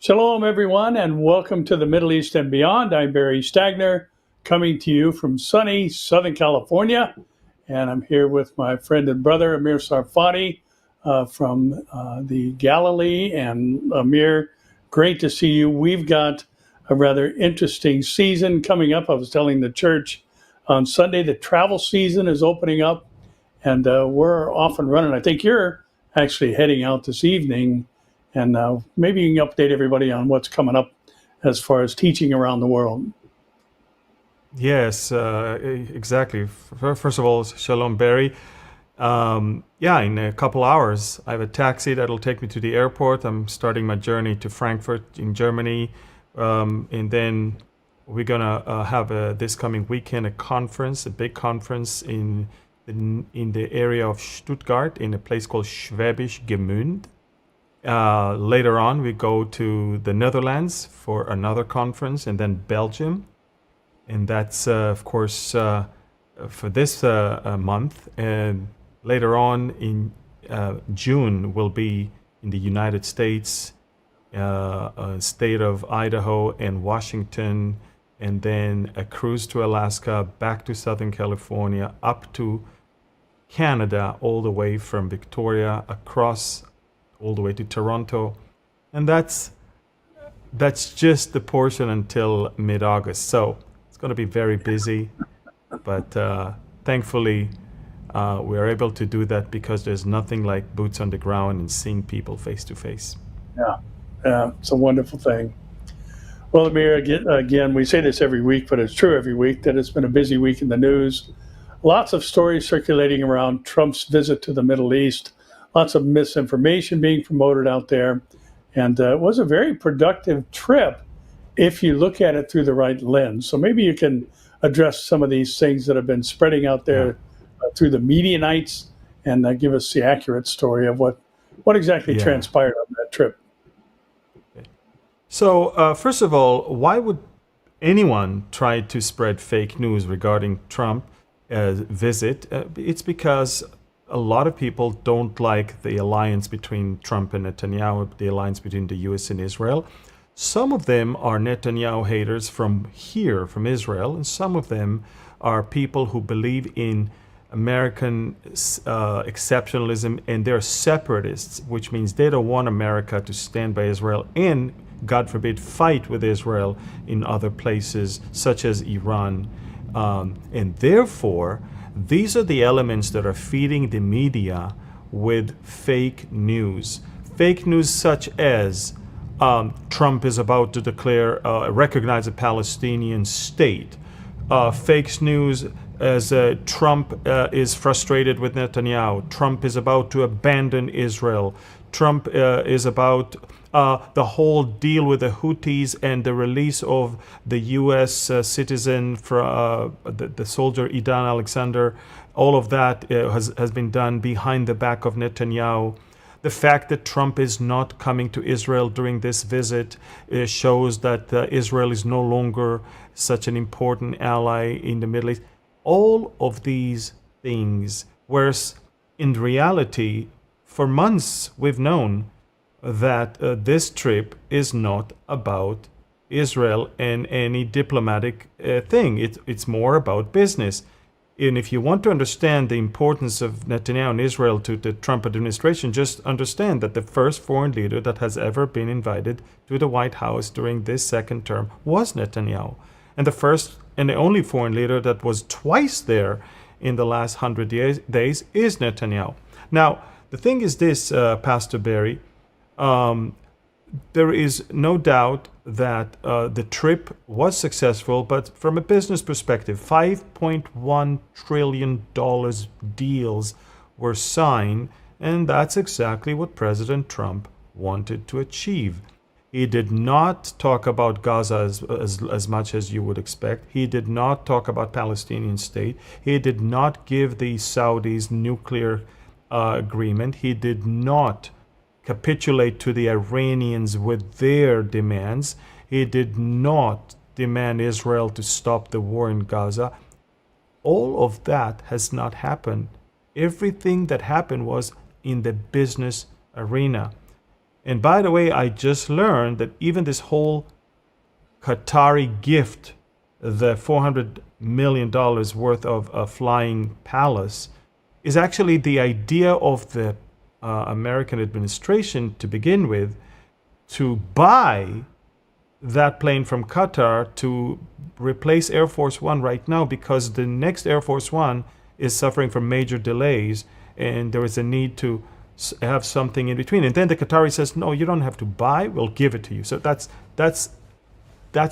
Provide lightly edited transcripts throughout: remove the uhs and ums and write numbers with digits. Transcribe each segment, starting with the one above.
Shalom, everyone, and welcome to the Middle East and Beyond. I'm Barry Stagner, coming to you from sunny Southern California, and I'm here with my friend and brother, Amir Tsarfati, from the Galilee. And Amir, great to see you. We've got a rather interesting season coming up. I was telling the church on Sunday the travel season is opening up, and we're off and running. I think you're actually heading out this evening, and maybe you can update everybody on what's coming up as far as teaching around the world. Yes, exactly. First of all, Shalom, Barry. In a couple hours, I have a taxi that'll take me to the airport. I'm starting my journey to Frankfurt in Germany. And then we're going to have this coming weekend a big conference in the area of Stuttgart, in a place called Schwäbisch Gmünd. Later on, we go to the Netherlands for another conference, and then Belgium. And that's, of course, for this month. And later on in June, we'll be in the United States, state of Idaho and Washington, and then a cruise to Alaska, back to Southern California, up to Canada, all the way from Victoria across all the way to Toronto. And that's just the portion until mid-August. So it's going to be very busy, but thankfully we are able to do that because there's nothing like boots on the ground and seeing people face to face. Yeah, it's a wonderful thing. Well, Amir, again, we say this every week, but it's true every week that it's been a busy week in the news. Lots of stories circulating around Trump's visit to the Middle East. Lots of misinformation being promoted out there. And it was a very productive trip if you look at it through the right lens. So maybe you can address some of these things that have been spreading out there through the Midianites, and give us the accurate story of what exactly transpired on that trip. So first of all, why would anyone try to spread fake news regarding Trump's visit? It's because a lot of people don't like the alliance between Trump and Netanyahu, the alliance between the U.S. and Israel. Some of them are Netanyahu haters from Israel, and some of them are people who believe in American exceptionalism, and they're separatists, which means they don't want America to stand by Israel and, God forbid, fight with Israel in other places, such as Iran. And therefore, these are the elements that are feeding the media with fake news. Fake news such as Trump is about to recognize a Palestinian state. Fake news as Trump is frustrated with Netanyahu. Trump is about to abandon Israel. Trump is about the whole deal with the Huthis and the release of the U.S. citizen, the soldier Idan Alexander. All of that has been done behind the back of Netanyahu. The fact that Trump is not coming to Israel during this visit shows that Israel is no longer such an important ally in the Middle East. All of these things, whereas in reality, for months we've known that this trip is not about Israel and any diplomatic thing. It's more about business. And if you want to understand the importance of Netanyahu and Israel to the Trump administration, just understand that the first foreign leader that has ever been invited to the White House during this second term was Netanyahu. And the first and the only foreign leader that was twice there in the last 100 days is Netanyahu. Now, the thing is this, Pastor Barry, there is no doubt that the trip was successful, but from a business perspective, $5.1 trillion deals were signed, and that's exactly what President Trump wanted to achieve. He did not talk about Gaza as much as you would expect. He did not talk about Palestinian state. He did not give the Saudis nuclear agreement. He did not capitulate to the Iranians with their demands. He did not demand Israel to stop the war in Gaza. All of that has not happened. Everything that happened was in the business arena. And by the way, I just learned that even this whole Qatari gift, the $400 million worth of a flying palace, is actually the idea of the American administration to begin with, to buy that plane from Qatar to replace Air Force One right now, because the next Air Force One is suffering from major delays, and there is a need to have something in between. And then the Qatari says, no, you don't have to buy, we'll give it to you. So that's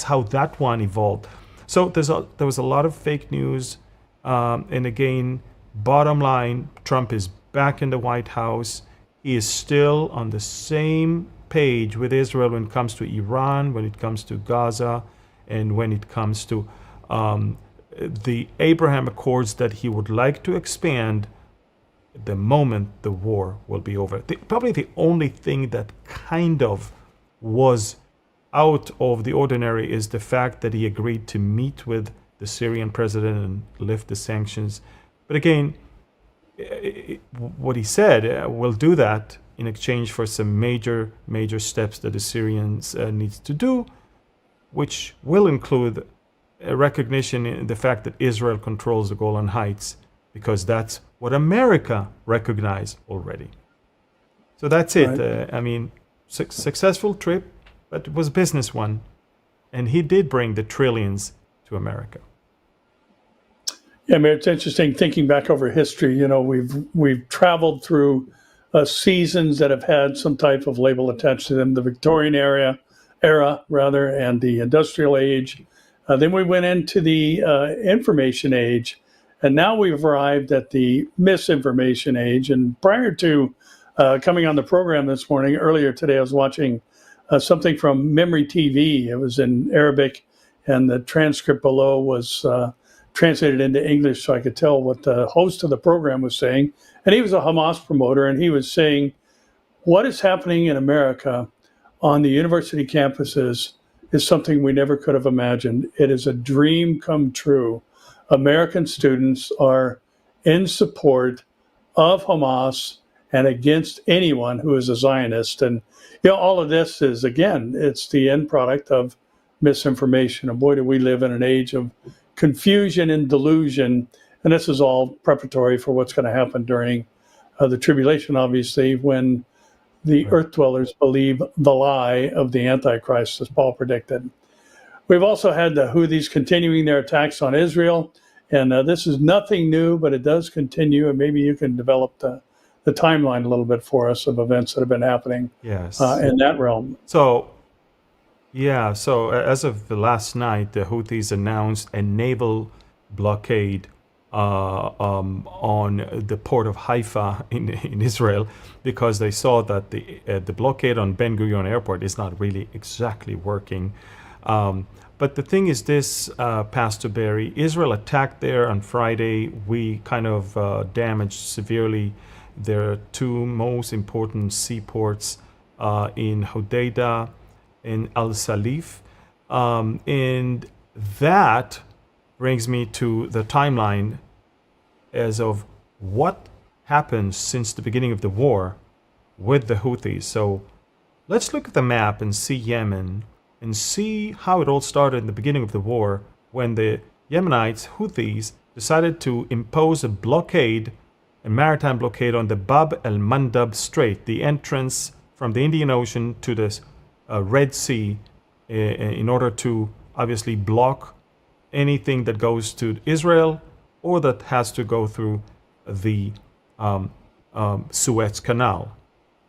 how that one evolved. So there was a lot of fake news. And again, bottom line, Trump is back in the White House. He is still on the same page with Israel when it comes to Iran, when it comes to Gaza, and when it comes to the Abraham Accords that he would like to expand the moment the war will be over. Probably the only thing that kind of was out of the ordinary is the fact that he agreed to meet with the Syrian president and lift the sanctions. But again, what he said, we'll do that in exchange for some major steps that the Syrians need to do, which will include a recognition in the fact that Israel controls the Golan Heights, because that's what America recognized already. So that's it. Right. Successful trip, but it was a business one. And he did bring the trillions to America. Yeah, it's interesting thinking back over history. You know, we've traveled through seasons that have had some type of label attached to them, the Victorian era, and the Industrial Age. Then we went into the information age, and now we've arrived at the misinformation age. And prior to coming on the program this morning, earlier today, I was watching something from Memory TV. It was in Arabic, and the transcript below was translated into English, so I could tell what the host of the program was saying. And he was a Hamas promoter, and he was saying, what is happening in America on the university campuses is something we never could have imagined. It is a dream come true. American students are in support of Hamas and against anyone who is a Zionist. And all of this is, again, it's the end product of misinformation. And boy, do we live in an age of confusion and delusion. And this is all preparatory for what's going to happen during the tribulation, obviously, when the earth dwellers believe the lie of the Antichrist, as Paul predicted. We've also had the Huthis continuing their attacks on Israel. And this is nothing new, but it does continue. And maybe you can develop the timeline a little bit for us of events that have been happening in that realm. So as of the last night, the Houthis announced a naval blockade on the port of Haifa in Israel, because they saw that the blockade on Ben Gurion Airport is not really exactly working. But the thing is this, Pastor Barry, Israel attacked there on Friday. We kind of damaged severely their two most important seaports in Hodeidah and Al Salif. And that brings me to the timeline as of what happened since the beginning of the war with the Houthis. So let's look at the map and see Yemen and see how it all started in the beginning of the war, when the Yemenites, Houthis, decided to impose a maritime blockade on the Bab el-Mandab Strait, the entrance from the Indian Ocean to the Red Sea, in order to obviously block anything that goes to Israel or that has to go through the Suez Canal.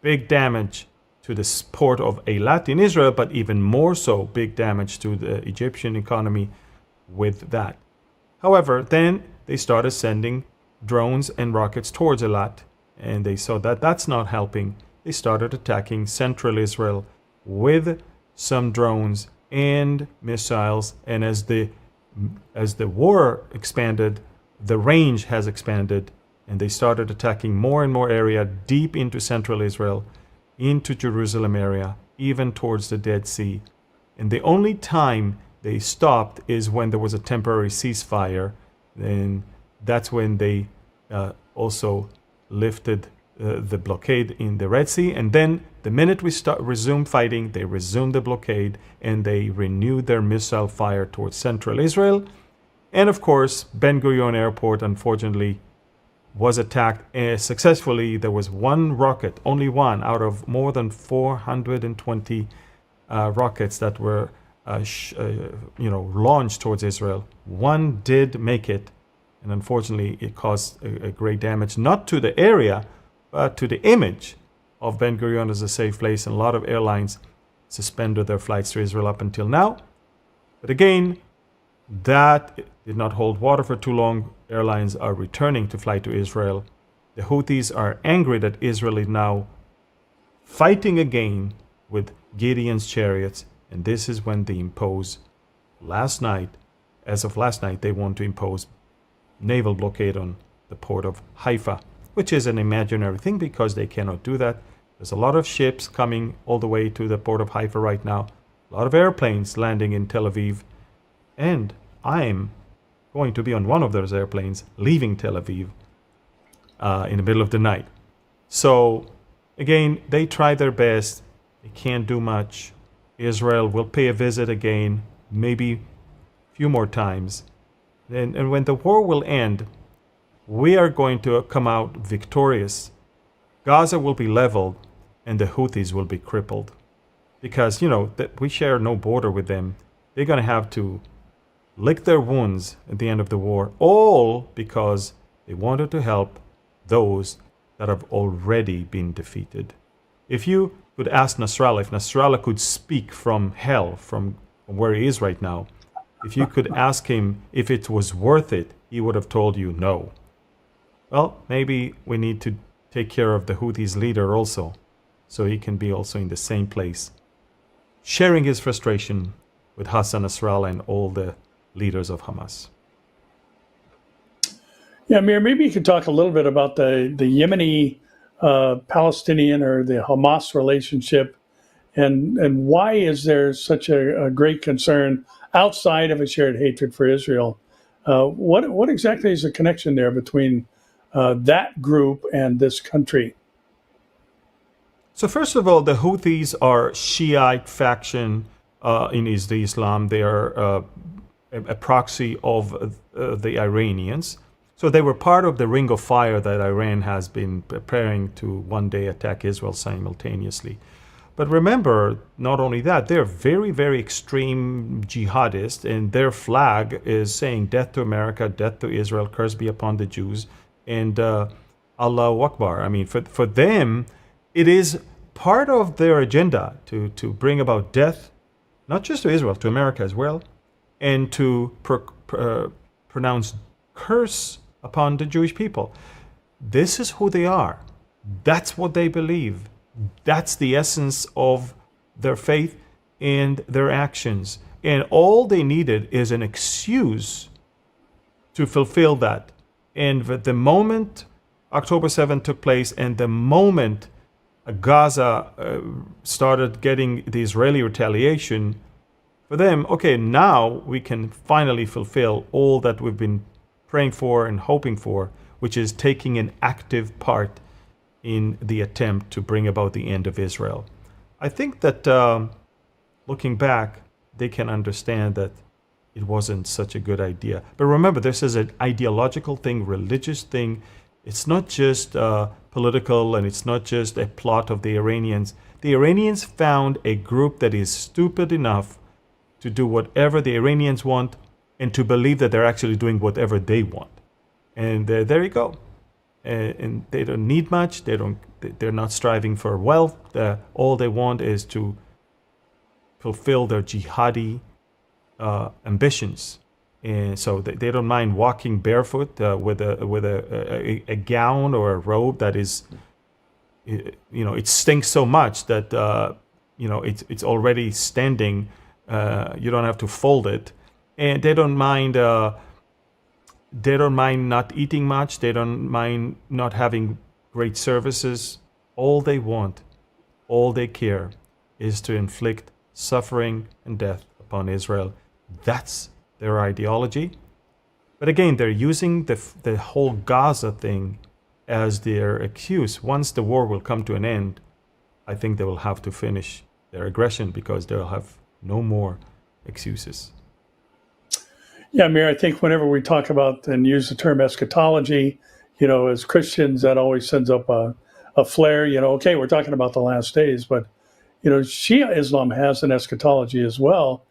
Big damage to the port of Eilat in Israel, but even more so, big damage to the Egyptian economy with that. However, then they started sending drones and rockets towards Eilat, and they saw that that's not helping. They started attacking central Israel with some drones and missiles, and as the war expanded, the range has expanded, and they started attacking more and more area deep into central Israel, into Jerusalem area, even towards the Dead Sea. And the only time they stopped is when there was a temporary ceasefire, and that's when they also lifted the blockade in the Red Sea, and then the minute we resumed fighting, they resumed the blockade, and they renewed their missile fire towards central Israel. And of course, Ben Gurion Airport, unfortunately, was attacked successfully. There was one rocket, only one, out of more than 420 rockets that were launched towards Israel. One did make it, and unfortunately, it caused a great damage, not to the area, but to the image of Ben Gurion as a safe place. And a lot of airlines suspended their flights to Israel up until now. But again, that did not hold water for too long. Airlines are returning to fly to Israel. The Huthis are angry that Israel is now fighting again with Gideon's chariots. And this is when they impose as of last night, they want to impose naval blockade on the port of Haifa, which is an imaginary thing because they cannot do that. There's a lot of ships coming all the way to the port of Haifa right now. A lot of airplanes landing in Tel Aviv. And I'm going to be on one of those airplanes leaving Tel Aviv in the middle of the night. So, again, they try their best. They can't do much. Israel will pay a visit again, maybe a few more times. And when the war will end, we are going to come out victorious. Gaza will be leveled, and the Huthis will be crippled. Because, that we share no border with them. They're going to have to lick their wounds at the end of the war, all because they wanted to help those that have already been defeated. If you could ask Nasrallah, if Nasrallah could speak from hell, from where he is right now, if you could ask him if it was worth it, he would have told you no. Well, maybe we need to take care of the Houthis leader also, so he can be also in the same place, sharing his frustration with Hassan Nasrallah and all the leaders of Hamas. Yeah, Amir, maybe you could talk a little bit about the Yemeni Palestinian or the Hamas relationship, and why is there such a great concern outside of a shared hatred for Israel? What exactly is the connection there between that group and this country? So first of all, the Houthis are Shiite faction in Islam. They are a proxy of the Iranians. So they were part of the ring of fire that Iran has been preparing to one day attack Israel simultaneously. But remember, not only that, they're very, very extreme jihadists, and their flag is saying death to America, death to Israel, curse be upon the Jews, and Allahu Akbar. I mean, for them, it is part of their agenda to bring about death, not just to Israel, to America as well, and to pronounce curse upon the Jewish people. This is who they are. That's what they believe. That's the essence of their faith and their actions. And all they needed is an excuse to fulfill that. And the moment October 7th took place and the moment Gaza started getting the Israeli retaliation, for them, okay, now we can finally fulfill all that we've been praying for and hoping for, which is taking an active part in the attempt to bring about the end of Israel. I think that looking back, they can understand that it wasn't such a good idea. But remember, this is an ideological thing, religious thing. It's not just political, and it's not just a plot of the Iranians. The Iranians found a group that is stupid enough to do whatever the Iranians want and to believe that they're actually doing whatever they want. And there you go. And they don't need much. They're not striving for wealth. All they want is to fulfill their jihadi ambitions. And so they don't mind walking barefoot with a gown or a robe that is, it stinks so much that it's already standing. You don't have to fold it, and they don't mind. They don't mind not eating much. They don't mind not having great services. All they want, all they care, is to inflict suffering and death upon Israel. That's their ideology. But again, they're using the whole Gaza thing as their excuse. Once the war will come to an end, I think they will have to finish their aggression because they'll have no more excuses. Yeah, Amir, I think whenever we talk about and use the term eschatology, as Christians, that always sends up a flare, okay, we're talking about the last days, but, Shia Islam has an eschatology as well,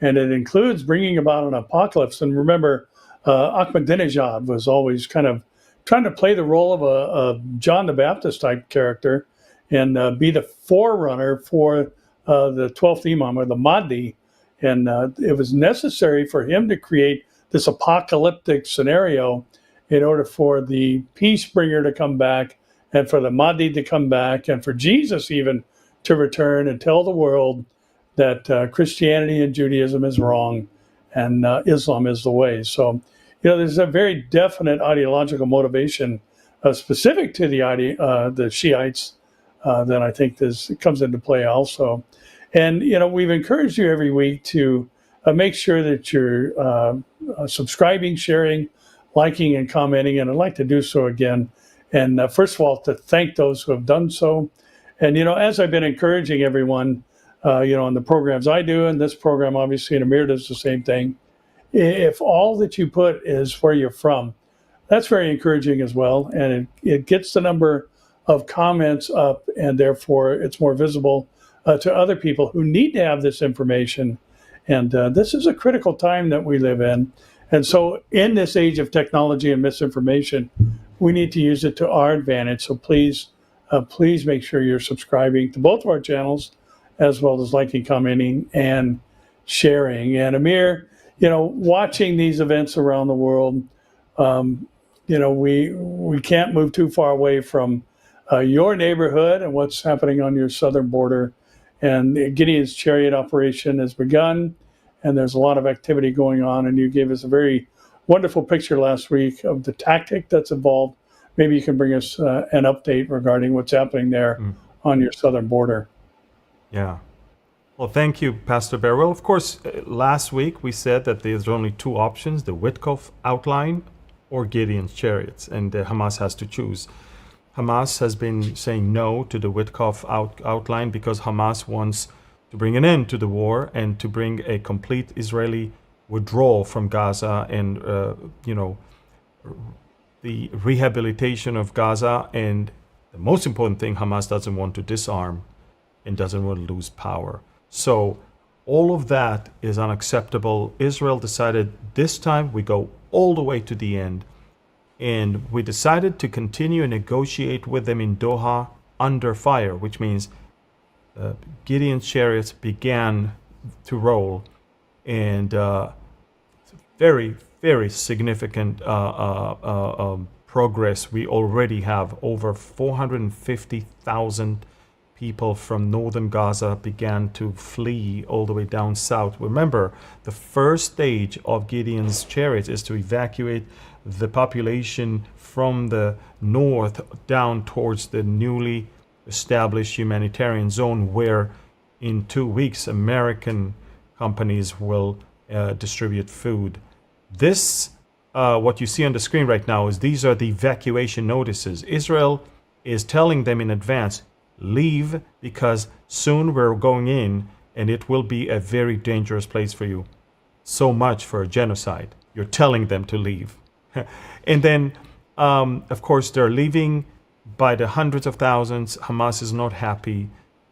and it includes bringing about an apocalypse. And remember, Ahmadinejad was always kind of trying to play the role of a John the Baptist type character and be the forerunner for the 12th Imam, or the Mahdi. And it was necessary for him to create this apocalyptic scenario in order for the peace bringer to come back, and for the Mahdi to come back, and for Jesus even to return and tell the world that Christianity and Judaism is wrong and Islam is the way. So, there's a very definite ideological motivation specific to the Shiites that I think comes into play also. And, we've encouraged you every week to make sure that you're subscribing, sharing, liking, and commenting. And I'd like to do so again. And first of all, to thank those who have done so. And, as I've been encouraging everyone, on the programs I do, and this program, obviously, and Amir does the same thing, if all that you put is where you're from, that's very encouraging as well. And it gets the number of comments up, and therefore it's more visible to other people who need to have this information. And this is a critical time that we live in. And so in this age of technology and misinformation, we need to use it to our advantage. So please make sure you're subscribing to both of our channels, as well as liking, commenting, and sharing. And Amir, watching these events around the world, we can't move too far away from your neighborhood and what's happening on your southern border. And the Gideon's chariot operation has begun, and there's a lot of activity going on. And you gave us a very wonderful picture last week of the tactic that's involved. Maybe you can bring us an update regarding what's happening there on your southern border. Yeah. Well, thank you, Pastor Barry. Well, of course, last week we said that there's only two options, the Witkoff outline or Gideon's chariots, and Hamas has to choose. Hamas has been saying no to the Witkoff outline because Hamas wants to bring an end to the war and to bring a complete Israeli withdrawal from Gaza and, the rehabilitation of Gaza. And the most important thing, Hamas doesn't want to disarm and doesn't want to lose power. So all of that is unacceptable. Israel decided this time we go all the way to the end. And we decided to continue and negotiate with them in Doha under fire, which means Gideon's chariots began to roll. And very, very significant progress. We already have over 450,000 people from northern Gaza began to flee all the way down south. Remember, the first stage of Gideon's chariots is to evacuate the population from the north down towards the newly established humanitarian zone, where in 2 weeks American companies will distribute food. This, what you see on the screen right now, these are the evacuation notices. Israel is telling them in advance, leave, because soon we're going in and it will be a very dangerous place for you. So much for a genocide. You're telling them to leave. And then, of course, they're leaving by the hundreds of thousands. Hamas is not happy,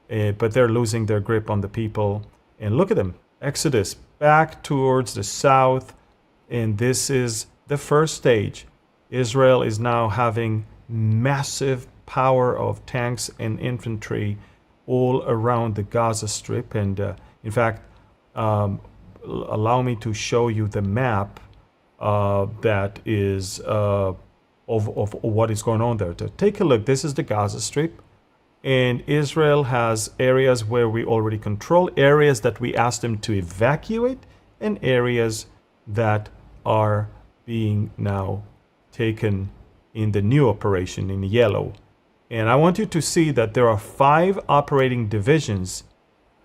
but they're losing their grip on the people. And look at them. Exodus back towards the south. And this is the first stage. Israel is now having massive power of tanks and infantry all around the Gaza Strip. And in fact, allow me to show you the map that is of what is going on there. So take a look. This is the Gaza Strip. And Israel has areas where we already control, areas that we asked them to evacuate, and areas that are being now taken in the new operation in yellow. And I want you to see that there are 5 operating divisions,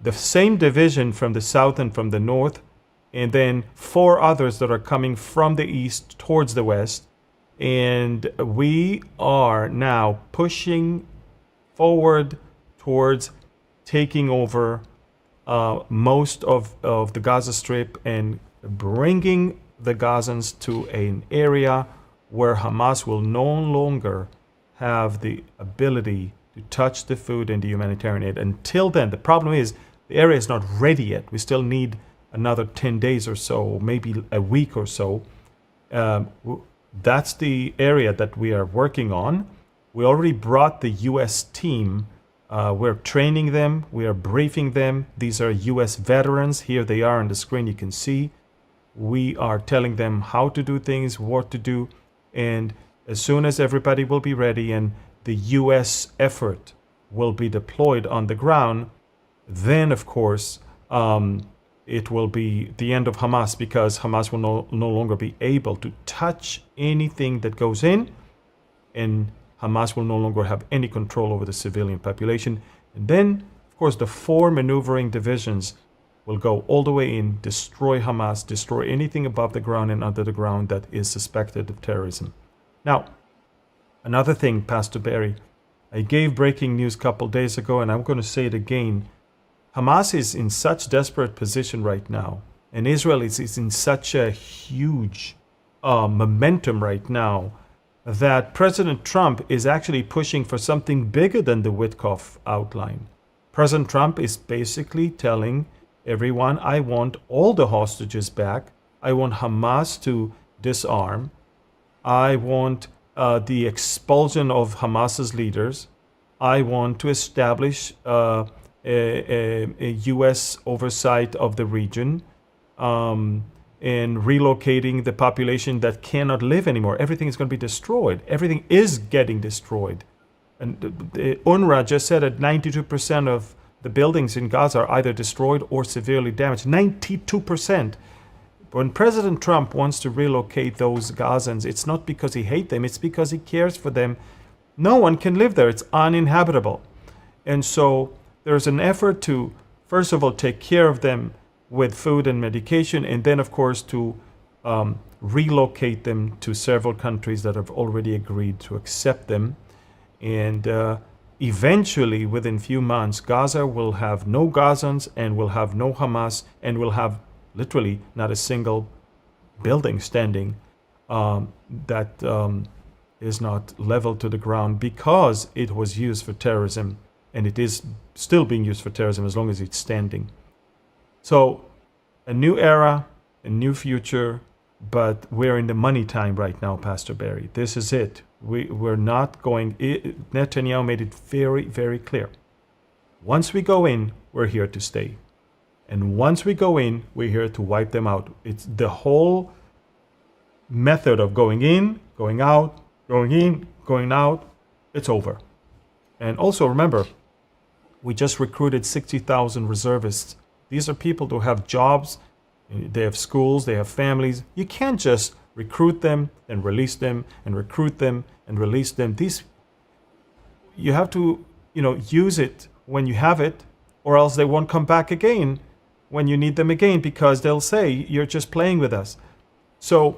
the same division from the south and from the north, and then 4 others that are coming from the east towards the west. And we are now pushing forward towards taking over most of the Gaza Strip and bringing the Gazans to an area where Hamas will no longer have the ability to touch the food and the humanitarian aid. Until then, the problem is the area is not ready yet. We still need another 10 days or so, maybe a week or so. That's the area that we are working on. We already brought the U.S. team. We're training them. We are briefing them. These are U.S. veterans. Here they are on the screen. You can see. We are telling them how to do things, what to do. And as soon as everybody will be ready and the U.S. effort will be deployed on the ground, then, of course, it will be the end of Hamas, because Hamas will no longer be able to touch anything that goes in, and Hamas will no longer have any control over the civilian population. And then, of course, the 4 maneuvering divisions will go all the way in, destroy Hamas, destroy anything above the ground and under the ground that is suspected of terrorism. Now, another thing, Pastor Barry, I gave breaking news a couple days ago, and I'm going to say it again. Hamas is in such desperate position right now, and Israel is in such a huge momentum right now, that President Trump is actually pushing for something bigger than the Witkoff outline. President Trump is basically telling everyone, I want all the hostages back. I want Hamas to disarm. I want the expulsion of Hamas's leaders. I want to establish a U.S. oversight of the region, and relocating the population that cannot live anymore. Everything is going to be destroyed. Everything is getting destroyed. And the UNRWA just said that 92% of the buildings in Gaza are either destroyed or severely damaged. 92%. When President Trump wants to relocate those Gazans, it's not because he hates them, it's because he cares for them. No one can live there. It's uninhabitable. And so there's an effort to, first of all, take care of them with food and medication, and then, of course, to relocate them to several countries that have already agreed to accept them. And eventually, within few months, Gaza will have no Gazans and will have no Hamas and will have literally not a single building standing that is not leveled to the ground, because it was used for terrorism, and it is still being used for terrorism as long as it's standing. So a new era, a new future, but we're in the money time right now, Pastor Barry. This is it. We're not going... Netanyahu made it very, very clear. Once we go in, we're here to stay. And once we go in, we're here to wipe them out. It's the whole method of going in, going out, going in, going out. It's over. And also remember, we just recruited 60,000 reservists. These are people who have jobs, they have schools, they have families. You can't just recruit them and release them and recruit them and release them. You have to, use it when you have it, or else they won't come back again when you need them again, because they'll say, you're just playing with us. So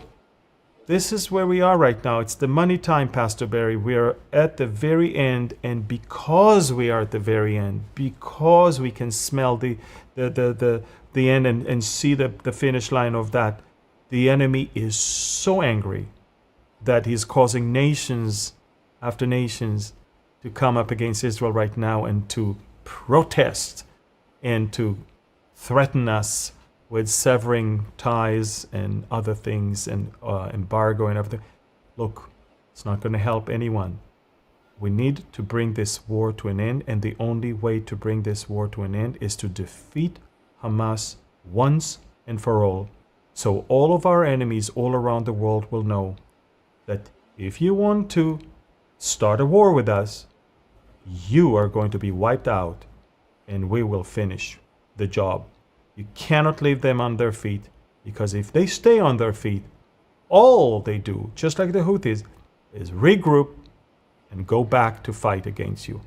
this is where we are right now. It's the money time, Pastor Barry. We are at the very end, and because we are at the very end, because we can smell the end and see the finish line of that, the enemy is so angry that he's causing nations after nations to come up against Israel right now and to protest and to threaten us with severing ties and other things and embargo and everything. Look, it's not going to help anyone. We need to bring this war to an end, and the only way to bring this war to an end is to defeat Hamas once and for all. So all of our enemies all around the world will know that if you want to start a war with us, you are going to be wiped out, and we will finish the job. You cannot leave them on their feet, because if they stay on their feet, all they do, just like the Huthis, is regroup and go back to fight against you.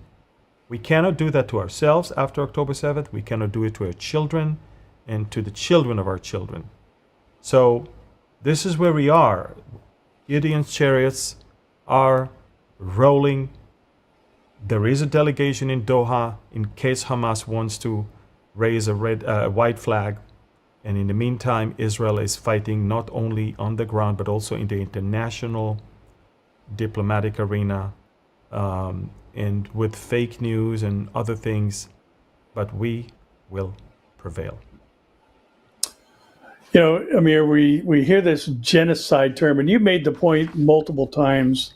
We cannot do that to ourselves after October 7th. We cannot do it to our children and to the children of our children. So this is where we are. Gideon's chariots are rolling. There is a delegation in Doha in case Hamas wants to raise a white flag. And in the meantime, Israel is fighting not only on the ground, but also in the international diplomatic arena, and with fake news and other things. But we will prevail. You know, Amir, we hear this genocide term, and you made the point multiple times,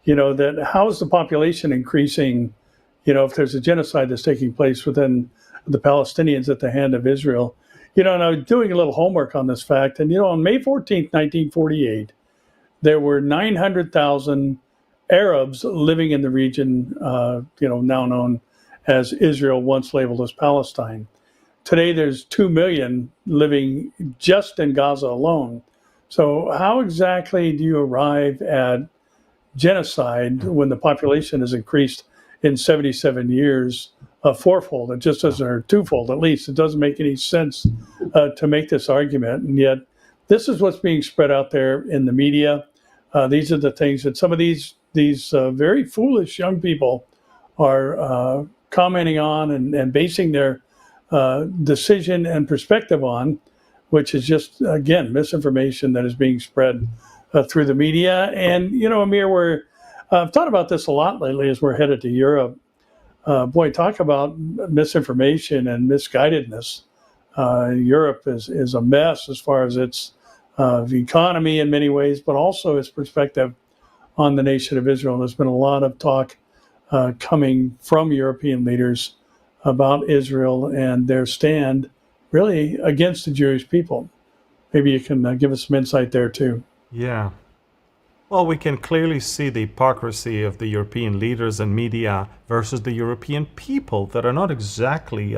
that how is the population increasing, if there's a genocide that's taking place within the Palestinians at the hand of Israel. And I was doing a little homework on this fact, and, on May 14th, 1948, there were 900,000 Arabs living in the region, now known as Israel, once labeled as Palestine. Today, there's 2 million living just in Gaza alone. So how exactly do you arrive at genocide when the population has increased in 77 years fourfold, and just as or twofold at least? It doesn't make any sense to make this argument. And yet this is what's being spread out there in the media. These are the things that some of these very foolish young people are commenting on and basing their decision and perspective on, which is just, again, misinformation that is being spread through the media. And, Amir, I've thought about this a lot lately as we're headed to Europe. Boy, talk about misinformation and misguidedness. Europe is a mess as far as its economy in many ways, but also its perspective on the nation of Israel. There's been a lot of talk coming from European leaders about Israel and their stand really against the Jewish people. Maybe you can give us some insight there too. Yeah. Well, we can clearly see the hypocrisy of the European leaders and media versus the European people that are not exactly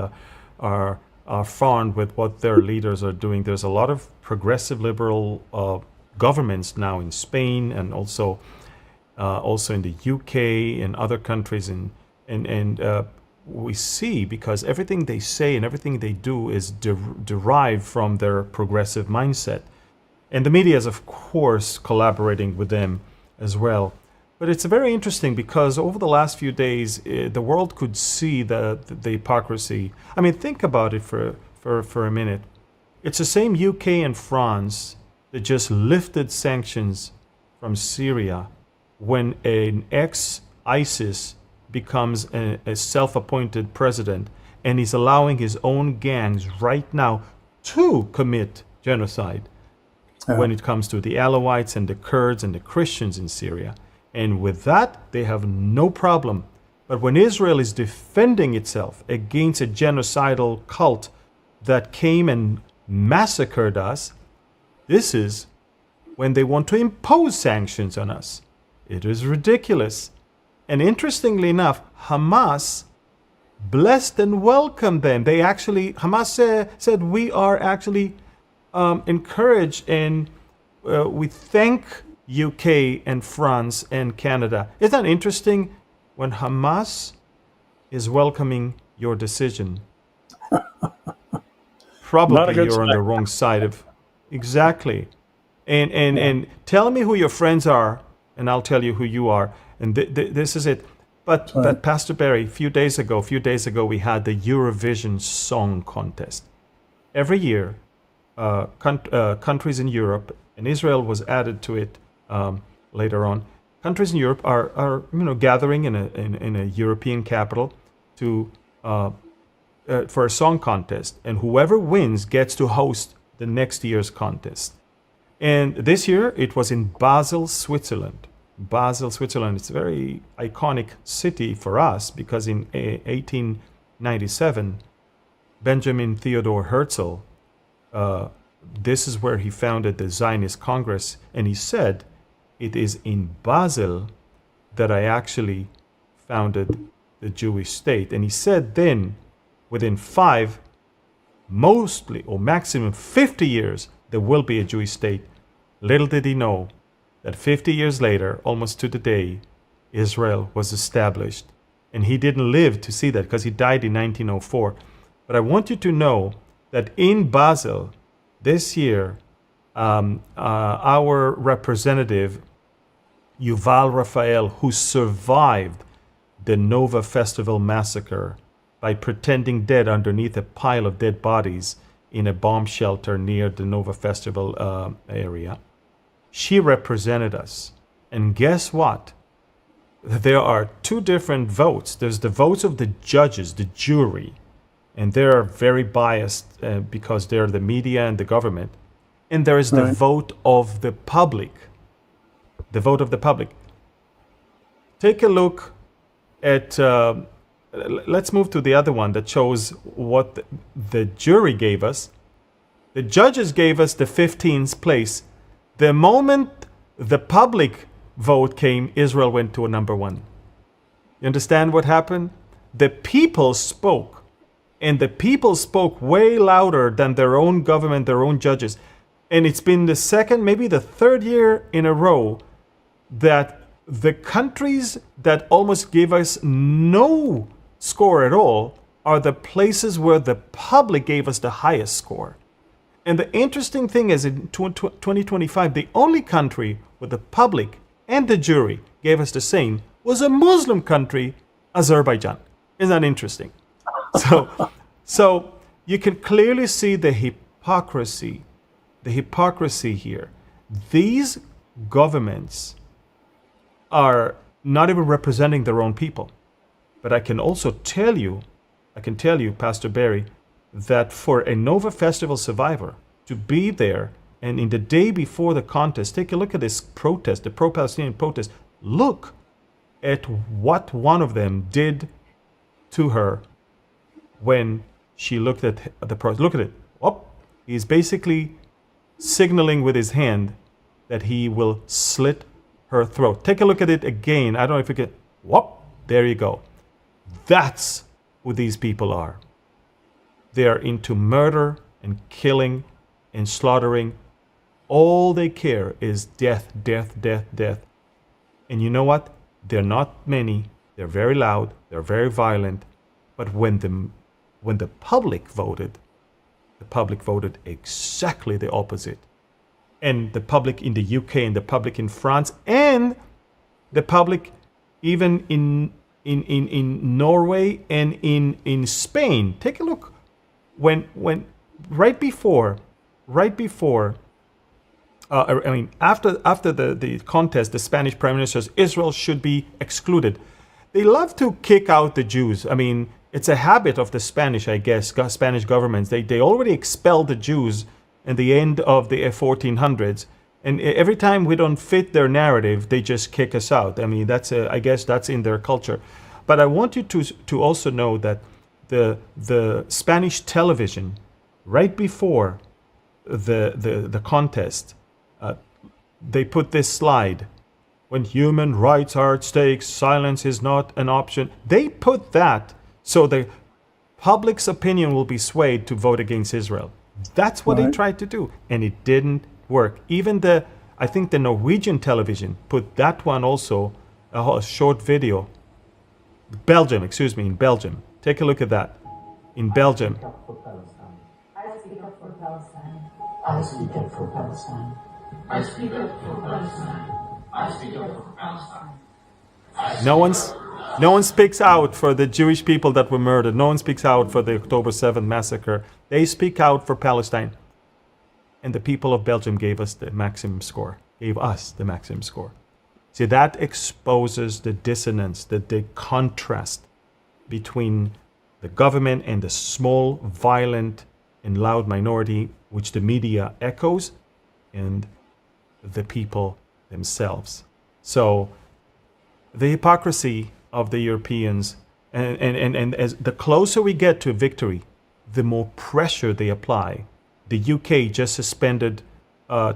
are fond with what their leaders are doing. There's a lot of progressive liberal governments now in Spain and also in the UK and other countries, and we see, because everything they say and everything they do is derived from their progressive mindset. And the media is, of course, collaborating with them as well. But it's very interesting because over the last few days, the world could see the hypocrisy. I mean, think about it for a minute. It's the same UK and France that just lifted sanctions from Syria when an ex-ISIS becomes a self-appointed president, and he's allowing his own gangs right now to commit genocide when it comes to the Alawites and the Kurds and the Christians in Syria. And with that, they have no problem. But when Israel is defending itself against a genocidal cult that came and massacred us, this is when they want to impose sanctions on us. It is ridiculous. And interestingly enough, Hamas blessed and welcomed them. Hamas said, we are actually encouraged, and we thank UK and France and Canada. Isn't that interesting? When Hamas is welcoming your decision, probably you're on the wrong side of... Exactly. And tell me who your friends are, and I'll tell you who you are. And this is it. But Pastor Barry, a few days ago, we had the Eurovision Song Contest. Every year, countries in Europe, and Israel was added to it later on. Countries in Europe are gathering in a European capital for a song contest, and whoever wins gets to host the next year's contest. And this year it was in Basel, Switzerland. It's a very iconic city for us because in 1897, Benjamin Theodore Herzl, this is where he founded the Zionist Congress, and he said, it is in Basel that I actually founded the Jewish state. And he said then, within 5, mostly or maximum 50 years, there will be a Jewish state. Little did he know that 50 years later, almost to the day, Israel was established. And he didn't live to see that because he died in 1904. But I want you to know that in Basel, this year, our representative Yuval Raphael, who survived the Nova Festival massacre by pretending dead underneath a pile of dead bodies in a bomb shelter near the Nova Festival area. She represented us. And guess what? There are two different votes. There's the votes of the judges, the jury, and they're very biased because they're the media and the government. And there is the vote of the public. The vote of the public. Take a look at, let's move to the other one that shows what the jury gave us. The judges gave us the 15th place. The moment the public vote came, Israel went to a number 1. You understand what happened? The people spoke. And the people spoke way louder than their own government, their own judges. And it's been the second, maybe the third year in a row that the countries that almost gave us no score at all are the places where the public gave us the highest score. And the interesting thing is in 2025, the only country where the public and the jury gave us the same was a Muslim country, Azerbaijan. Isn't that interesting? So you can clearly see the hypocrisy here. These governments are not even representing their own people. But I can also tell you, Pastor Barry, that for a Nova Festival survivor to be there and in the day before the contest, take a look at this protest, the pro-Palestinian protest. Look at what one of them did to her when she looked at the protest. Look at it. Oh, he's basically signaling with his hand that he will slit her throat. Take a look at it again. I don't know if you can. Whoop, there you go. That's who these people are. They are into murder and killing and slaughtering. All they care is death, death, death, death. And you know what? They're not many. They're very loud. They're very violent. But when the public voted exactly the opposite. And the public in the UK and the public in France and the public even in Norway and in Spain. Take a look. When right before after the contest, the Spanish Prime Minister says Israel should be excluded. They love to kick out the Jews. I mean, it's a habit of the Spanish, I guess, Spanish governments. They already expelled the Jews in the end of the 1400s. And every time we don't fit their narrative, they just kick us out. I mean, I guess that's in their culture. But I want you to also know that the Spanish television, right before the contest, they put this slide. When human rights are at stake, silence is not an option. They put that so the public's opinion will be swayed to vote against Israel. That's what they tried to do, and it didn't work. Even I think the Norwegian television put that one also, a short video. Belgium. Take a look at that. In Belgium. I speak up for Palestine. I speak up for Palestine. I speak up for Palestine. I speak up for Palestine. No one speaks out for the Jewish people that were murdered. No one speaks out for the October 7th massacre. They speak out for Palestine. And the people of Belgium gave us the maximum score. See, that exposes the dissonance, the contrast between the government and the small, violent, and loud minority, which the media echoes, and the people themselves. So the hypocrisy of the Europeans, and as the closer we get to victory, the more pressure they apply. The UK just suspended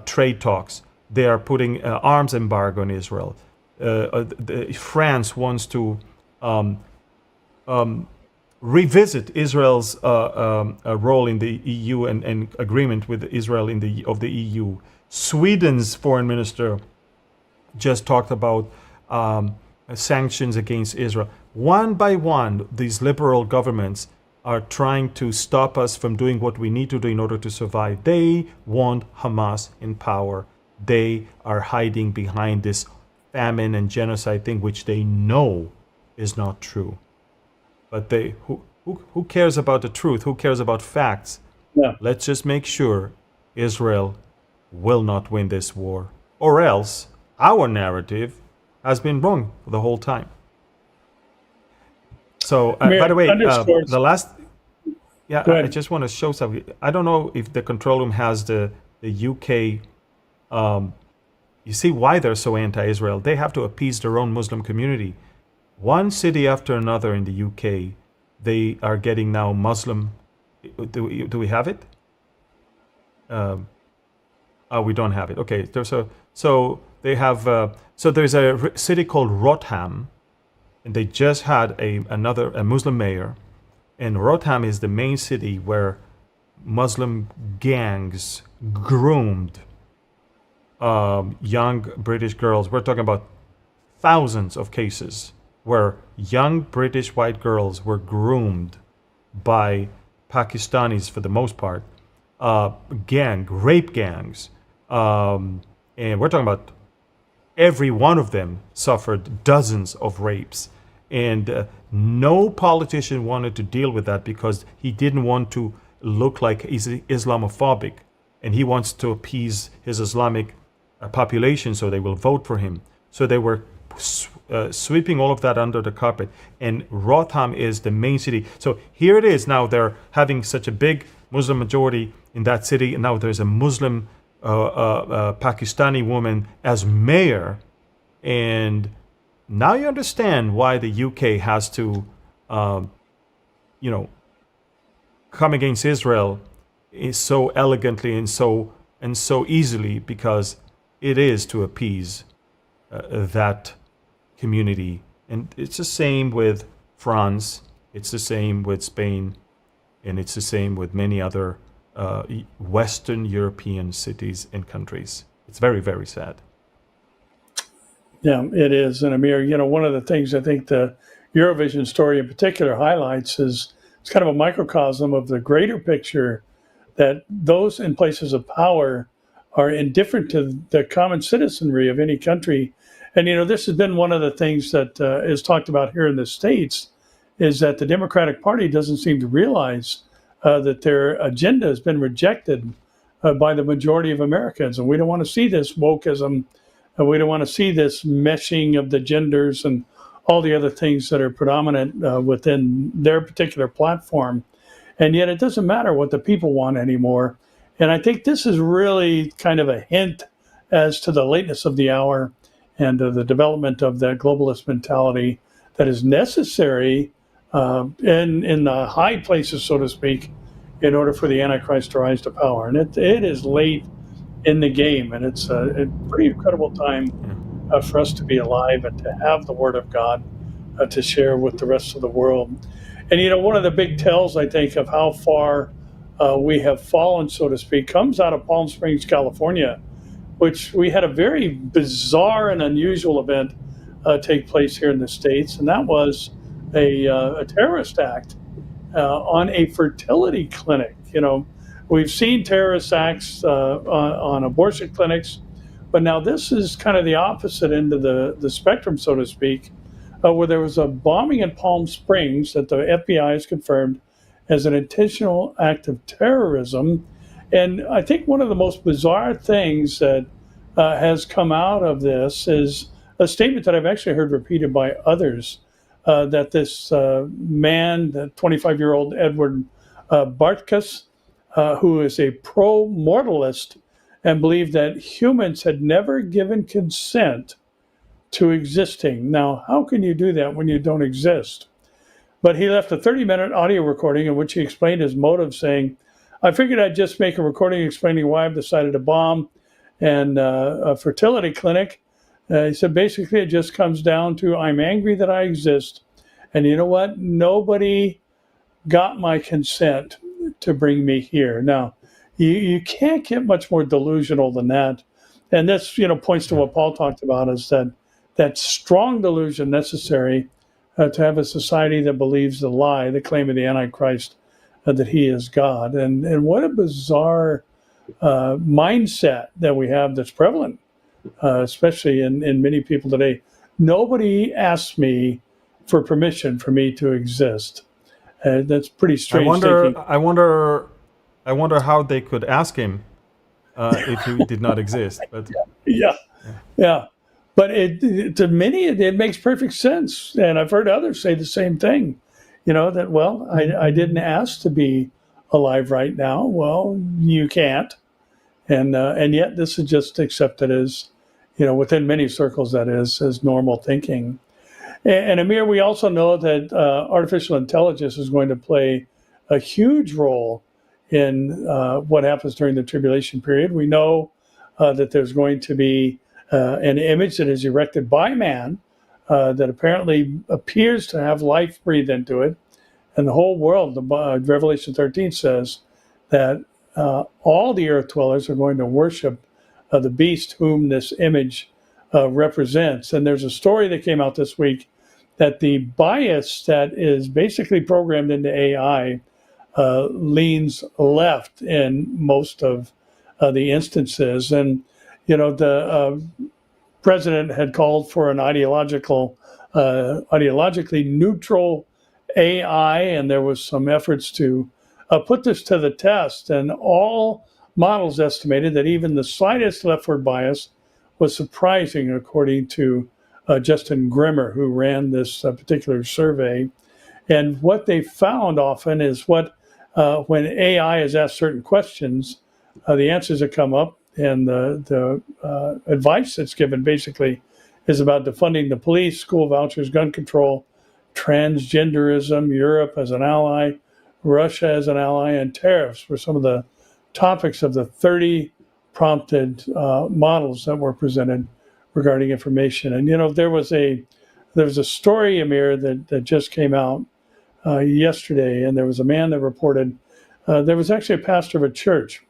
trade talks. They are putting arms embargo on Israel. France wants to revisit Israel's role in the EU and agreement with Israel of the EU. Sweden's foreign minister just talked about sanctions against Israel. One by one, these liberal governments are trying to stop us from doing what we need to do in order to survive. They want Hamas in power. They are hiding behind this famine and genocide thing, which they know is not true. But who cares about the truth? Who cares about facts? Yeah. Let's just make sure Israel will not win this war, or else our narrative has been wrong the whole time. So, by the way, the last, I just want to show something. I don't know if the control room has the UK. You see why they're so anti-Israel? They have to appease their own Muslim community. One city after another in the UK, they are getting now Muslim. Do we have it? We don't have it. Okay, so they have. So there's a city called Rotham, and they just had a Muslim mayor, and Rotham is the main city where Muslim gangs groomed young British girls. We're talking about thousands of cases where young British white girls were groomed by Pakistanis for the most part, rape gangs, and we're talking about every one of them suffered dozens of rapes, and no politician wanted to deal with that because he didn't want to look like he's Islamophobic, and he wants to appease his Islamic population so they will vote for him. So they were sweeping all of that under the carpet, and Rotham is the main city. So here it is now, they're having such a big Muslim majority in that city, and now there's a Muslim Pakistani woman as mayor, and now you understand why the UK has to come against Israel so elegantly and so easily, because it is to appease that community. And it's the same with France, it's the same with Spain, and it's the same with many other Western European cities and countries. It's very, very sad. Yeah, it is. And Amir, one of the things I think the Eurovision story in particular highlights is it's kind of a microcosm of the greater picture that those in places of power are indifferent to the common citizenry of any country. And, this has been one of the things that is talked about here in the States, is that the Democratic Party doesn't seem to realize that their agenda has been rejected by the majority of Americans. And we don't want to see this wokeism, and we don't want to see this meshing of the genders and all the other things that are predominant within their particular platform. And yet it doesn't matter what the people want anymore. And I think this is really kind of a hint as to the lateness of the hour and the development of that globalist mentality that is necessary in the high places, so to speak, in order for the Antichrist to rise to power. And it is late in the game, and it's a pretty incredible time for us to be alive and to have the Word of God to share with the rest of the world. And, one of the big tells, I think, of how far we have fallen, so to speak, comes out of Palm Springs, California, which we had a very bizarre and unusual event take place here in the States. And that was a terrorist act on a fertility clinic. We've seen terrorist acts on abortion clinics, but now this is kind of the opposite end of the spectrum, so to speak, where there was a bombing in Palm Springs that the FBI has confirmed as an intentional act of terrorism. And I think one of the most bizarre things that has come out of this is a statement that I've actually heard repeated by others, that this man, the 25-year-old Edward Bartkus, who is a pro-mortalist and believed that humans had never given consent to existing. Now, how can you do that when you don't exist? But he left a 30-minute audio recording in which he explained his motive, saying, I figured I'd just make a recording explaining why I've decided to bomb and a fertility clinic. He said, basically, it just comes down to I'm angry that I exist. And you know what? Nobody got my consent to bring me here. Now, you can't get much more delusional than that. And this, points to what Paul talked about, is that strong delusion necessary to have a society that believes the lie, the claim of the Antichrist, that he is God. And what a bizarre mindset that we have that's prevalent especially in many people today. Nobody asks me for permission for me to exist. That's pretty I strange wonder, thinking. I wonder, I wonder how they could ask him if he did not exist. But Yeah, yeah. But to many, it makes perfect sense. And I've heard others say the same thing, that, well, I didn't ask to be alive right now. Well, you can't. And yet this is just accepted as, within many circles, that is, as normal thinking. And Amir, we also know that artificial intelligence is going to play a huge role in what happens during the tribulation period. We know that there's going to be an image that is erected by man that apparently appears to have life breathed into it. And the whole world, Revelation 13 says that all the earth dwellers are going to worship the beast whom this image represents. And there's a story that came out this week that the bias that is basically programmed into AI leans left in most of the instances. And, the president had called for an ideologically neutral AI, and there was some efforts to put this to the test. And all models estimated that even the slightest leftward bias was surprising, according to Justin Grimmer, who ran this particular survey. And what they found often is when AI is asked certain questions, the answers that come up and the advice that's given basically is about defunding the police, school vouchers, gun control, transgenderism, Europe as an ally, Russia as an ally, and tariffs were some of the topics of the 30 prompted models that were presented regarding information. And there was a story, Amir, that just came out yesterday, and there was a man that reported there was actually a pastor of a church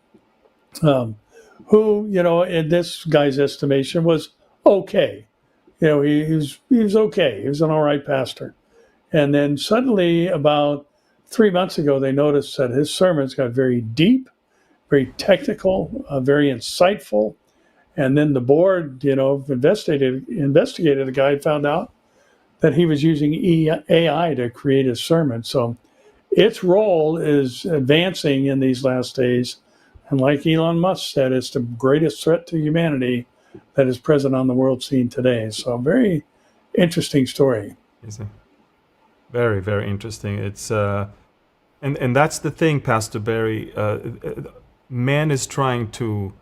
who, in this guy's estimation, was okay. He was okay. He was an all right pastor. And then suddenly, about 3 months ago, they noticed that his sermons got very deep, very technical, very insightful. And then the board, investigated the guy, found out that he was using AI to create his sermon. So its role is advancing in these last days. And like Elon Musk said, it's the greatest threat to humanity that is present on the world scene today. So very interesting story. it's very, very interesting. It's and that's the thing, Pastor Barry. Man is trying to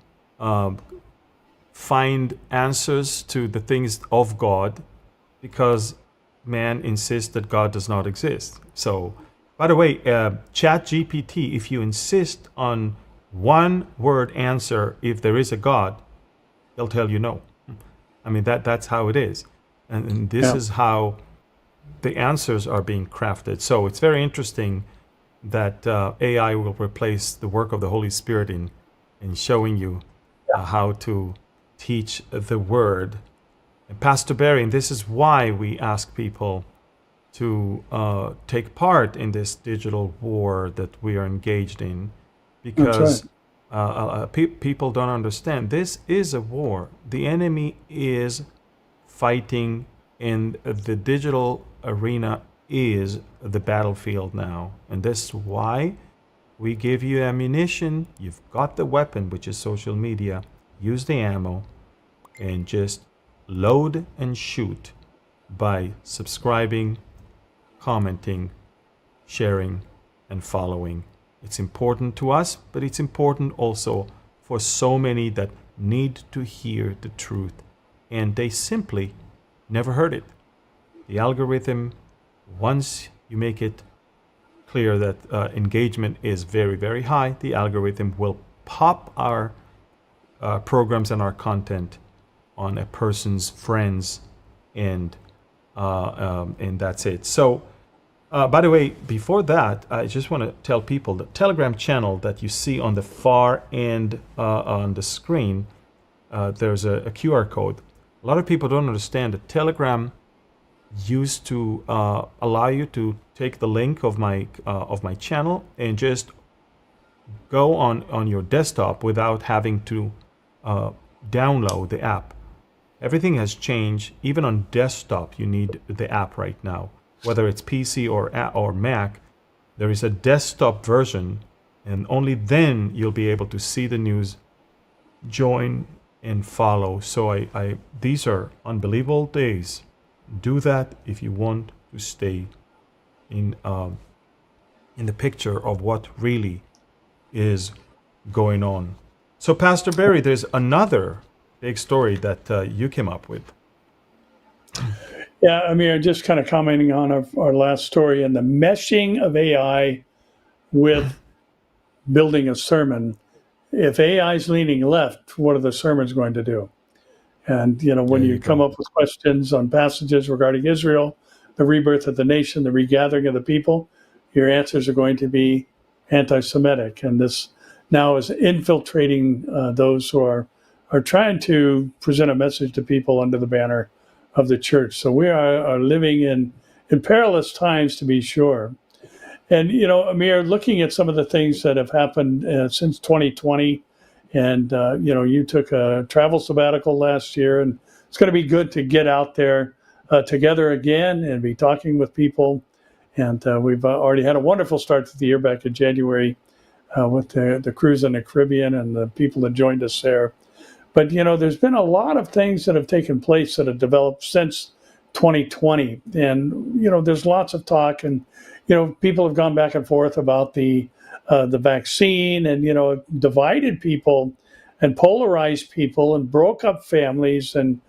find answers to the things of God because man insists that God does not exist. So, by the way, ChatGPT, if you insist on one word answer, if there is a God, they'll tell you no. I mean, that's how it is. And this is how the answers are being crafted. So it's very interesting that AI will replace the work of the Holy Spirit in showing you how to teach the word. And Pastor Barry, and this is why we ask people to take part in this digital war that we are engaged in, because people don't understand. This is a war. The enemy is fighting, and the digital arena is the battlefield now. And this is why we give you ammunition. You've got the weapon, which is social media. Use the ammo and just load and shoot by subscribing, commenting, sharing, and following. It's important to us, but it's important also for so many that need to hear the truth, and they simply never heard it. The algorithm, once you make it clear that engagement is very, very high, the algorithm will pop our programs and our content on a person's friends, and that's it. So, by the way, before that, I just want to tell people the Telegram channel that you see on the far end on the screen, there's a QR code. A lot of people don't understand that Telegram used to allow you to take the link of my channel and just go on your desktop without having to download the app. Everything has changed. Even on desktop, you need the app right now. Whether it's PC or Mac, there is a desktop version, and only then you'll be able to see the news, join, and follow. So these are unbelievable days. Do that if you want to stay in the picture of what really is going on. So, Pastor Barry, there's another big story that you came up with. Yeah, Amir, just kind of commenting on our last story and the meshing of AI with building a sermon. If AI is leaning left, what are the sermons going to do? And, when you come up with questions on passages regarding Israel, the rebirth of the nation, the regathering of the people, your answers are going to be anti-Semitic. And this now is infiltrating those who are trying to present a message to people under the banner of the church. So we are living in perilous times, to be sure. And, Amir, looking at some of the things that have happened since 2020, and, you took a travel sabbatical last year, and it's going to be good to get out there together again and be talking with people. And we've already had a wonderful start to the year back in January with the cruise in the Caribbean and the people that joined us there. But, there's been a lot of things that have taken place that have developed since 2020. And, there's lots of talk, and, people have gone back and forth about the vaccine, and, divided people and polarized people and broke up families and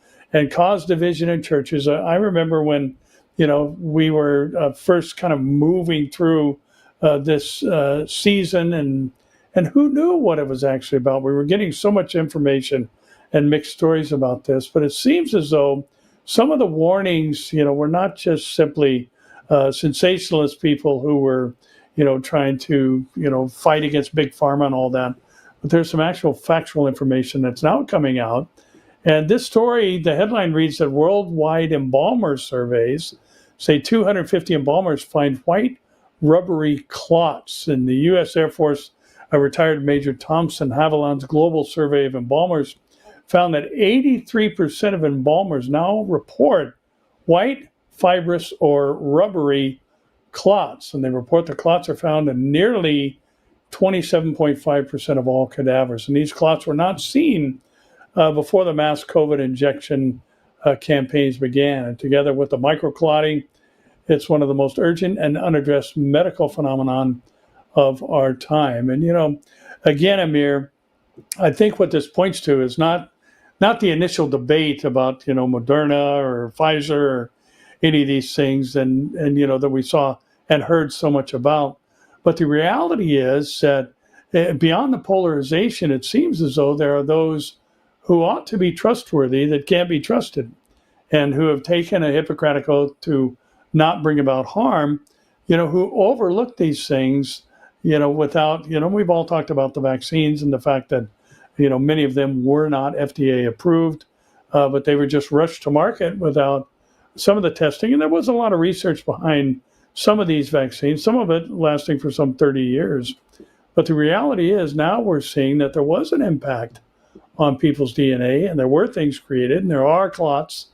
caused division in churches. I remember when, we were first kind of moving through this season, and who knew what it was actually about? We were getting so much information and mixed stories about this, but it seems as though some of the warnings, were not just simply sensationalist people who were, trying to, fight against big pharma and all that, but there's some actual factual information that's now coming out. And this story, the headline reads that worldwide embalmer surveys say 250 embalmers find white rubbery clots. In the U.S. Air Force, a retired Major Thompson Haviland's global survey of embalmers found that 83% of embalmers now report white, fibrous, or rubbery clots. And they report the clots are found in nearly 27.5% of all cadavers. And these clots were not seen before the mass COVID injection campaigns began. And together with the microclotting, it's one of the most urgent and unaddressed medical phenomenon of our time. And, again, Amir, I think what this points to is not the initial debate about, Moderna or Pfizer or any of these things and that we saw and heard so much about. But the reality is that beyond the polarization, it seems as though there are those who ought to be trustworthy that can't be trusted, and who have taken a Hippocratic oath to not bring about harm, who overlook these things, without, we've all talked about the vaccines and the fact that, many of them were not FDA approved, but they were just rushed to market without some of the testing. And there was a lot of research behind some of these vaccines, some of it lasting for some 30 years. But the reality is now we're seeing that there was an impact on people's DNA, and there were things created, and there are clots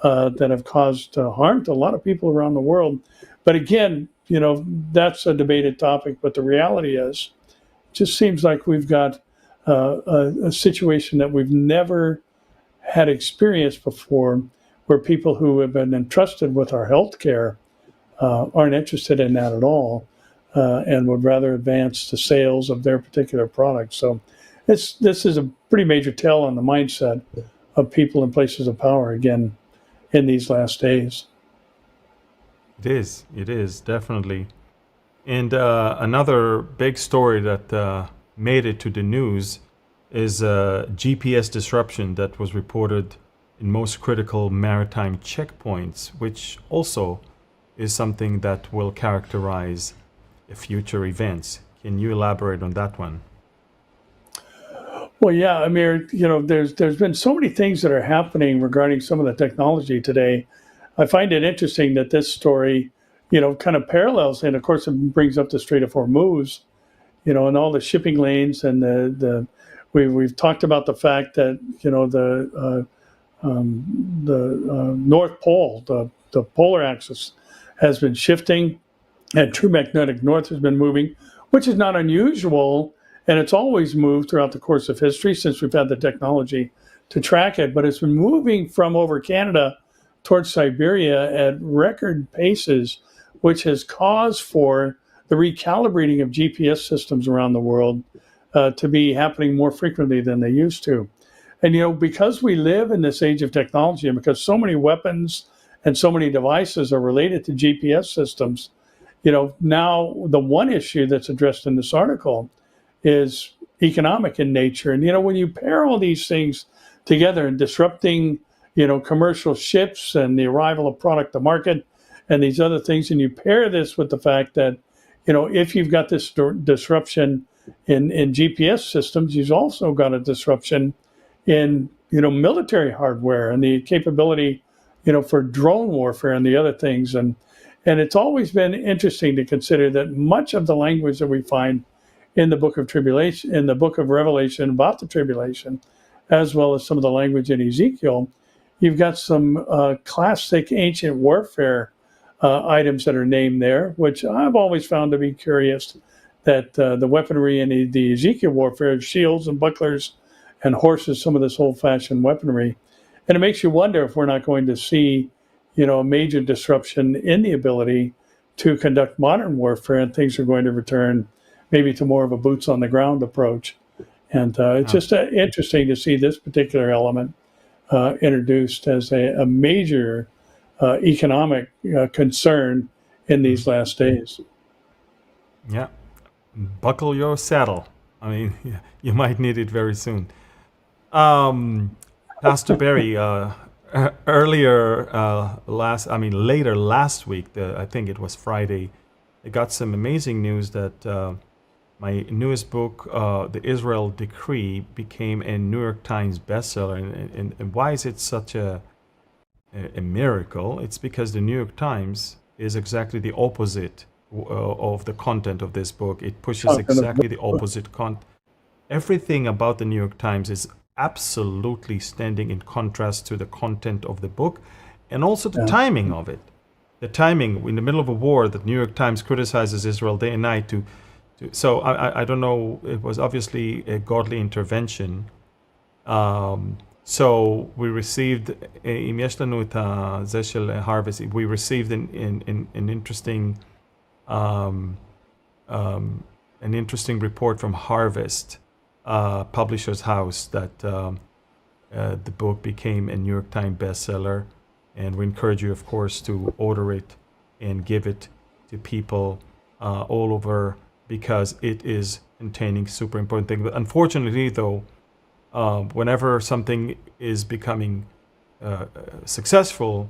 that have caused harm to a lot of people around the world. But again, that's a debated topic. But the reality is, it just seems like we've got a situation that we've never had experienced before, where people who have been entrusted with our health care aren't interested in that at all, and would rather advance the sales of their particular product. So this is a pretty major tell on the mindset of people in places of power, again, in these last days. It is, definitely. And another big story that made it to the news is GPS disruption that was reported in most critical maritime checkpoints, which also is something that will characterize future events. Can you elaborate on that one? Well, yeah, Amir, there's been so many things that are happening regarding some of the technology today. I find it interesting that this story, kind of parallels, and of course it brings up the Strait of Hormuz, and all the shipping lanes, and we've talked about the fact that, the the North Pole, the polar axis, has been shifting, and true magnetic north has been moving, which is not unusual, and it's always moved throughout the course of history since we've had the technology to track it. But it's been moving from over Canada towards Siberia at record paces, which has caused for the recalibrating of GPS systems around the world to be happening more frequently than they used to. And, because we live in this age of technology and because so many weapons and so many devices are related to GPS systems, now the one issue that's addressed in this article is economic in nature. And, when you pair all these things together and disrupting, commercial ships and the arrival of product to market and these other things, and you pair this with the fact that, if you've got this disruption in GPS systems, you've also got a disruption in, military hardware and the capability, for drone warfare and the other things. And it's always been interesting to consider that much of the language that we find in the book of tribulation, in the book of Revelation about the tribulation, as well as some of the language in Ezekiel, you've got some classic ancient warfare items that are named there, which I've always found to be curious, that the weaponry in the Ezekiel warfare, shields and bucklers and horses, some of this old-fashioned weaponry. And it makes you wonder if we're not going to see, a major disruption in the ability to conduct modern warfare, and things are going to return maybe to more of a boots-on-the-ground approach. And it's just interesting to see this particular element introduced as a major economic concern in these last days. Yeah. Buckle your saddle. I mean, you might need it very soon. Pastor Barry, later last week, I think it was Friday, I got some amazing news that my newest book, The Israel Decree, became a New York Times bestseller. And why is it such a miracle? It's because the New York Times is exactly the opposite of the content of this book. It pushes exactly the opposite content. Everything about the New York Times is absolutely standing in contrast to the content of the book, and also the timing of it. The timing, in the middle of a war, the New York Times criticizes Israel day and night. So I don't know, it was obviously a godly intervention. So we received, אם יש לנו את זה של harvest, we received an interesting report from Harvest, publisher's house, that the book became a New York Times bestseller. And we encourage you, of course, to order it and give it to people all over, because it is containing super important things. But unfortunately, though, whenever something is becoming successful,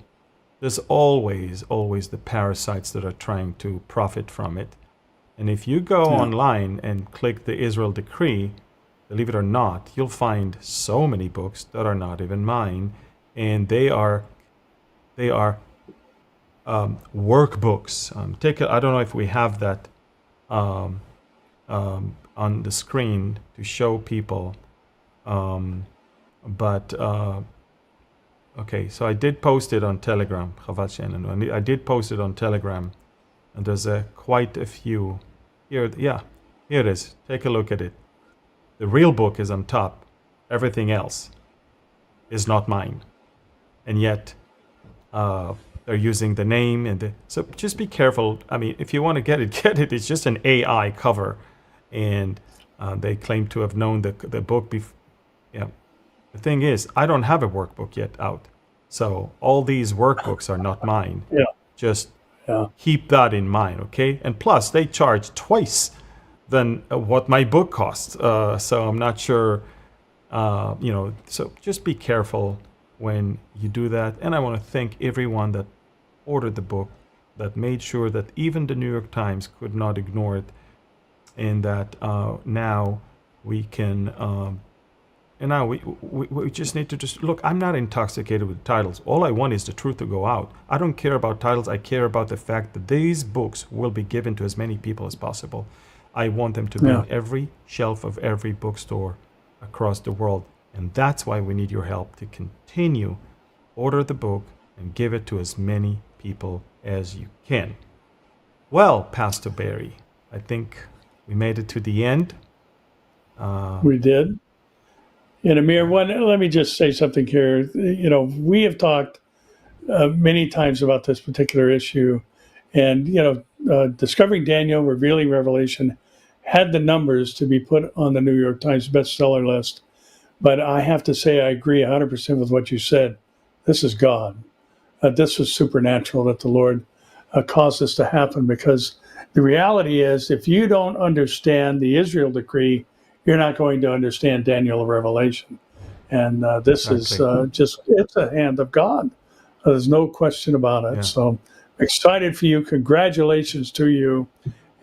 there's always the parasites that are trying to profit from it. And if you go online and click the Israel Decree, believe it or not, you'll find so many books that are not even mine, and they are workbooks. I don't know if we have that on the screen to show people, but okay. So I did post it on Telegram. I did post it on Telegram, and there's quite a few here. Yeah, here it is. Take a look at it. The real book is on top. Everything else is not mine, and yet they're using the name so just be careful. I mean, if you want to get it, get it. It's just an AI cover, and they claim to have known the book before. Yeah, the thing is, I don't have a workbook yet out, so all these workbooks are not mine. Yeah, just keep that in mind, okay? And plus, they charge twice than what my book costs. So I'm not sure, so just be careful when you do that. And I want to thank everyone that ordered the book, that made sure that even the New York Times could not ignore it, and that now we can, and now we just need to look. I'm not intoxicated with titles. All I want is the truth to go out. I don't care about titles. I care about the fact that these books will be given to as many people as possible. I want them to be on every shelf of every bookstore across the world. And that's why we need your help to continue. Order the book and give it to as many people as you can. Well, Pastor Barry, I think we made it to the end. We did. And Amir, let me just say something here. You know, we have talked many times about this particular issue, and discovering Daniel, revealing Revelation, had the numbers to be put on the New York Times bestseller list. But I have to say, I agree 100% with what you said. This is God. This was supernatural that the Lord caused this to happen, because the reality is, if you don't understand the Israel decree, you're not going to understand Daniel Revelation. And this is it's a hand of God. There's no question about it. Yeah. So excited for you. Congratulations to you.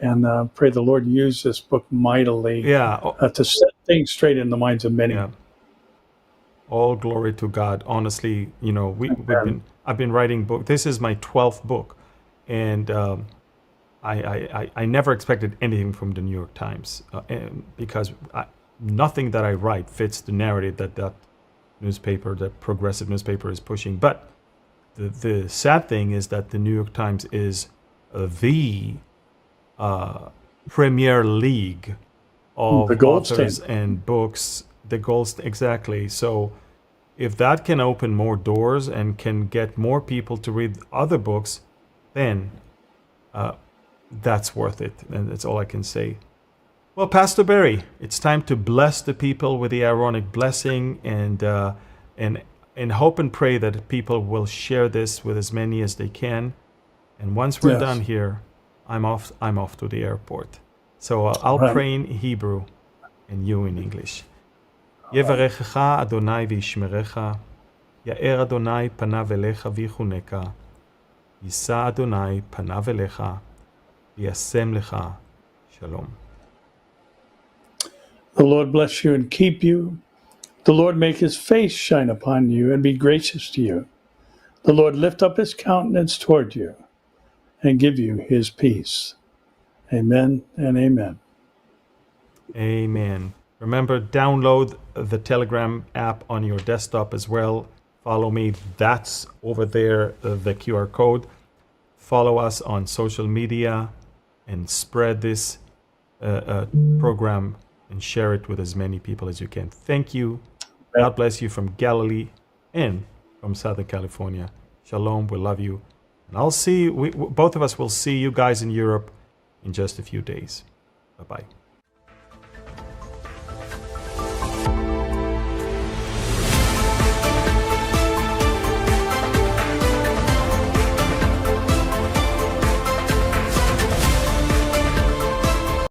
And pray the Lord use this book mightily to set things straight in the minds of many. Yeah. All glory to God. Honestly, I've been writing book. This is my 12th book, and I never expected anything from the New York Times because nothing that I write fits the narrative that newspaper, that progressive newspaper, is pushing. But the sad thing is that the New York Times is the Premier League of the gold authors standard. and books. The gold, exactly. So if that can open more doors and can get more people to read other books, then that's worth it. And that's all I can say. Well, Pastor Barry, it's time to bless the people with the Aaronic blessing, and hope and pray that people will share this with as many as they can. And once we're done here, I'm off to the airport. So I'll pray in Hebrew and you in English. יברכך אדוני וישמרך, יאר אדוני פניו אליך ויחונך, יישא אדוני פניו אליך, וישם לך שלום. The Lord bless you and keep you. The Lord make his face shine upon you and be gracious to you. The Lord lift up his countenance toward you and give you his peace. Amen and amen. Amen. Remember, download the Telegram app on your desktop as well. Follow me. That's over there, the QR code. Follow us on social media and spread this program and share it with as many people as you can. Thank you. God bless you from Galilee and from Southern California. Shalom. We love you. And both of us will see you guys in Europe in just a few days. Bye-bye.